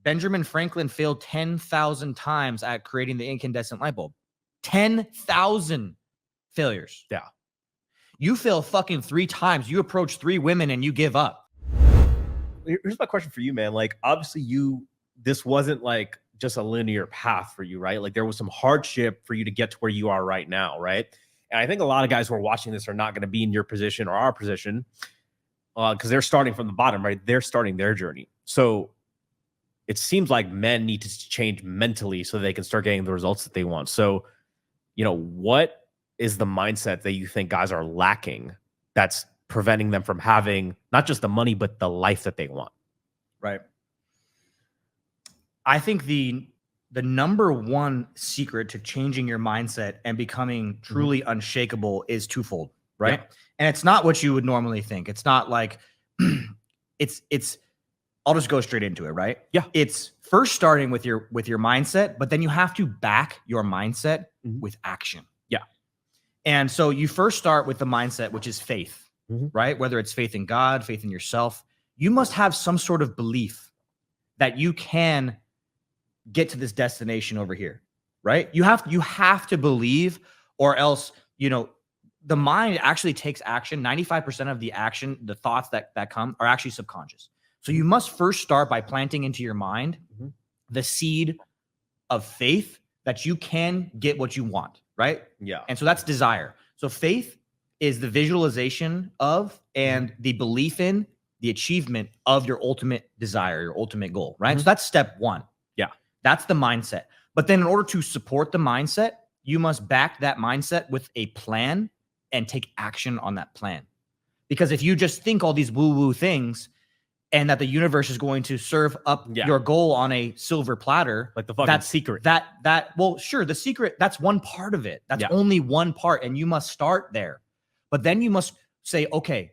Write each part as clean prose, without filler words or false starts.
Benjamin Franklin failed 10,000 times at creating the incandescent light bulb. 10,000 failures. Yeah. You fail fucking 3 times. You approach 3 women and you give up. Here's my question for you, man. Like, obviously this wasn't like just a linear path for you, right? Like there was some hardship for you to get to where you are right now, right? And I think a lot of guys who are watching this are not going to be in your position or our position because they're starting from the bottom, right? They're starting their journey. So it seems like men need to change mentally so they can start getting the results that they want. So, what is the mindset that you think guys are lacking that's preventing them from having not just the money, but the life that they want? Right. I think the number one secret to changing your mindset and becoming truly unshakable is twofold, right? Yeah. And it's not what you would normally think. It's not like it's I'll just go straight into it, right? Yeah. It's first starting with your mindset, but then you have to back your mindset with action. Yeah. And so you first start with the mindset, which is faith, right? Whether it's faith in God, faith in yourself, you must have some sort of belief that you can get to this destination over here, right? You have to believe, or else, the mind actually takes action. 95% of the thoughts that come are actually subconscious. So you must first start by planting into your mind the seed of faith that you can get what you want, right? Yeah. And so that's desire. So faith is the visualization of and the belief in the achievement of your ultimate desire, your ultimate goal, right? So that's step one. Yeah. That's the mindset. But then in order to support the mindset, you must back that mindset with a plan and take action on that plan. Because if you just think all these woo-woo things and that the universe is going to serve up your goal on a silver platter, like the fucking secret. Well, sure, the secret, that's one part of it. That's only one part, and you must start there. But then you must say, okay,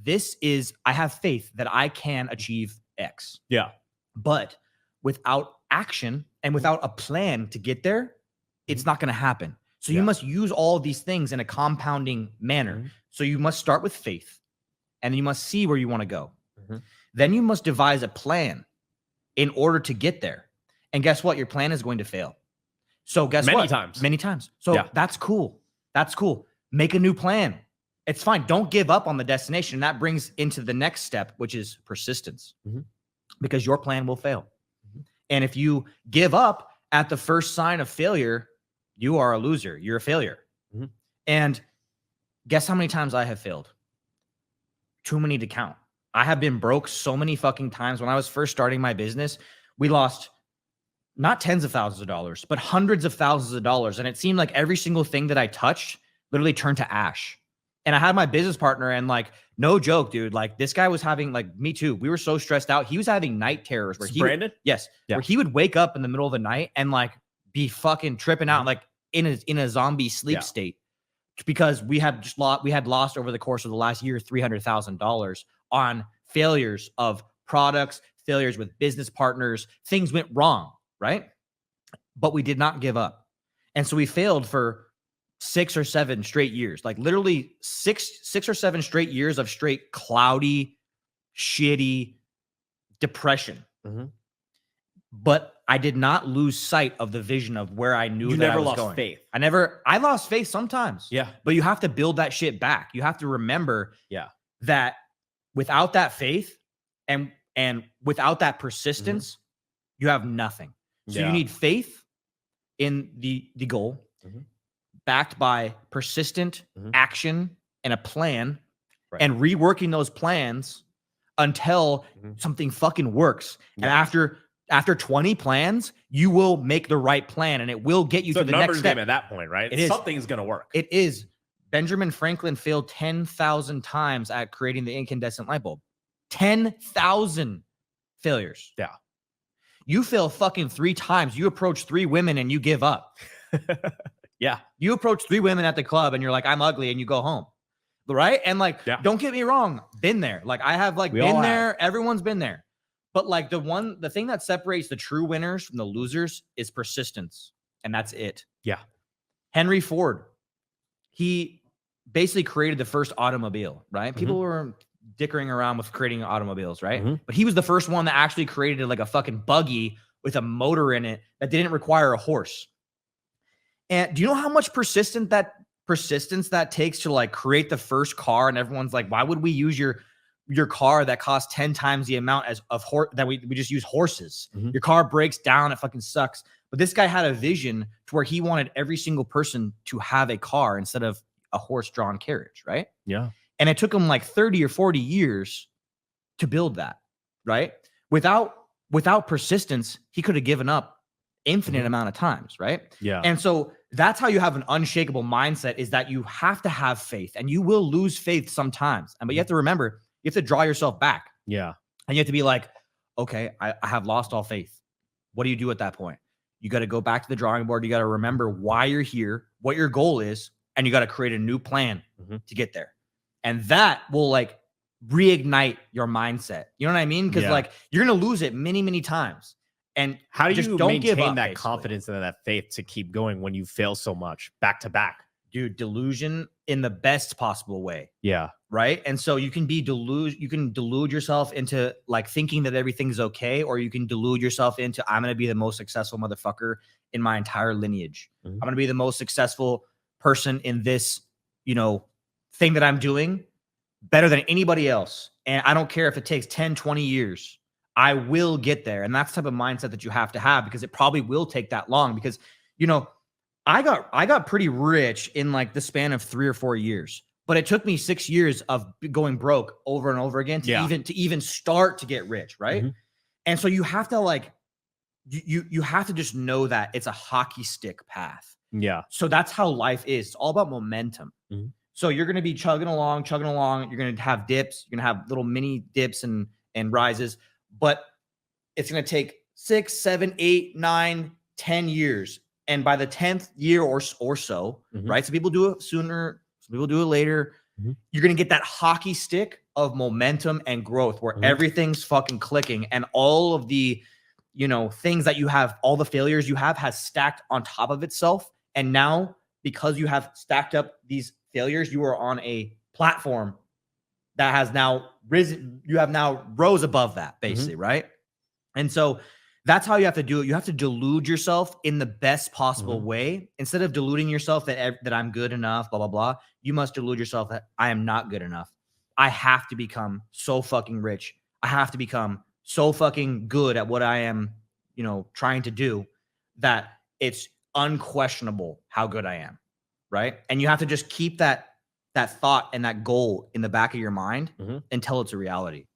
I have faith that I can achieve X. Yeah. But without action and without a plan to get there, it's not going to happen. So you must use all of these things in a compounding manner. So you must start with faith, and you must see where you want to go. Then you must devise a plan in order to get there. And guess what? Your plan is going to fail. So guess what? Many times. So that's cool. That's cool. Make a new plan. It's fine. Don't give up on the destination. And that brings into the next step, which is persistence, because your plan will fail. And if you give up at the first sign of failure, you are a loser. You're a failure. And guess how many times I have failed? Too many to count. I have been broke so many fucking times. When I was first starting my business, we lost not tens of thousands of dollars, but hundreds of thousands of dollars. And it seemed like every single thing that I touched literally turned to ash. And I had my business partner, and like, no joke, dude, like this guy was having, like, me too. We were so stressed out. He was having night terrors where Brandon? Where he would wake up in the middle of the night and like be fucking tripping out, like in a zombie sleep state, because we had lost over the course of the last year $300,000 on failures of products, failures with business partners. Things went wrong, right? But we did not give up. And so we failed for 6 or 7 straight years, like literally six or 7 straight years of straight cloudy, shitty depression. But I did not lose sight of the vision of where I knew that I was going. You never lost faith. I lost faith sometimes. Yeah. But you have to build that shit back. You have to remember that without that faith and without that persistence, you have nothing. So you need faith in the goal, backed by persistent action and a plan, and reworking those plans until something fucking works. And after 20 plans, you will make the right plan, and it will get you to the next step. At that point, right? Something's going to work. It is. Benjamin Franklin failed 10,000 times at creating the incandescent light bulb. 10,000 failures. Yeah. You fail fucking 3 times. You approach 3 women and you give up. Yeah. You approach 3 women at the club and you're like, I'm ugly, and you go home. Right? And like, don't get me wrong, been there. Like, I have been there. Everyone's been there. But like the thing that separates the true winners from the losers is persistence. And that's it. Yeah. Henry Ford, he basically created the first automobile, right? People were dickering around with creating automobiles, right? Mhm. But he was the first one that actually created like a fucking buggy with a motor in it that didn't require a horse. And do you know how much persistence that takes to like create the first car? And everyone's like, why would we use your car that costs 10 times the amount that we just use horses? Mhm. Your car breaks down, it fucking sucks. But this guy had a vision to where he wanted every single person to have a car instead of a horse-drawn carriage, right? Yeah. And it took him like 30 or 40 years to build that, right? Without persistence, he could have given up infinite Mhm. amount of times, right? Yeah. And so that's how you have an unshakable mindset, is that you have to have faith, and you will lose faith sometimes. But you have to remember, you have to draw yourself back, Yeah. and you have to be like, okay, I have lost all faith. What do you do at that point? You got to go back to the drawing board. You got to remember why you're here, what your goal is, and you got to create a new plan Mhm. to get there. And that will like reignite your mindset. You know what I mean? Because Yeah. like you're gonna lose it many, many times. And How do just you don't give maintain up, that basically. confidence and that faith to keep going when you fail so much back to back? Dude, delusion in the best possible way. Yeah. Right. And so you can delude yourself into like thinking that everything's okay, or you can delude yourself into, I'm gonna be the most successful motherfucker in my entire lineage. Mhm. I'm gonna be the most successful person in this, thing that I'm doing better than anybody else. And I don't care if it takes 10, 20 years. I will get there. And that's the type of mindset that you have to have, because it probably will take that long. Because, I got pretty rich in like the span of 3 or 4 years, but it took me 6 years of going broke over and over again to even start to get rich, right? Mhm. And so you have to like you have to just know that it's a hockey stick path. Yeah. So that's how life is. It's all about momentum. Mhm. So you're going to be chugging along. You're going to have dips. You're going to have little mini dips and rises, but it's going to take 6, 7, 8, 9, 10 years. And by the 10th year or so, Mhm. right? Some people do it sooner. Some people do it later. Mhm. You're going to get that hockey stick of momentum and growth where Mhm. everything's fucking clicking, and all of the, things that you have, all the failures you have has stacked on top of itself. And now, because you have stacked up these failures, you are on a platform that has now risen. You have now rose above that, basically, right? And so that's how you have to do it. You have to delude yourself in the best possible Mhm. way. Instead of deluding yourself that I'm good enough, blah, blah, blah, you must delude yourself that I am not good enough. I have to become so fucking rich. I have to become so fucking good at what I am, trying to do, that it's unquestionable how good I am, right? And you have to just keep that thought and that goal in the back of your mind Mhm. until it's a reality.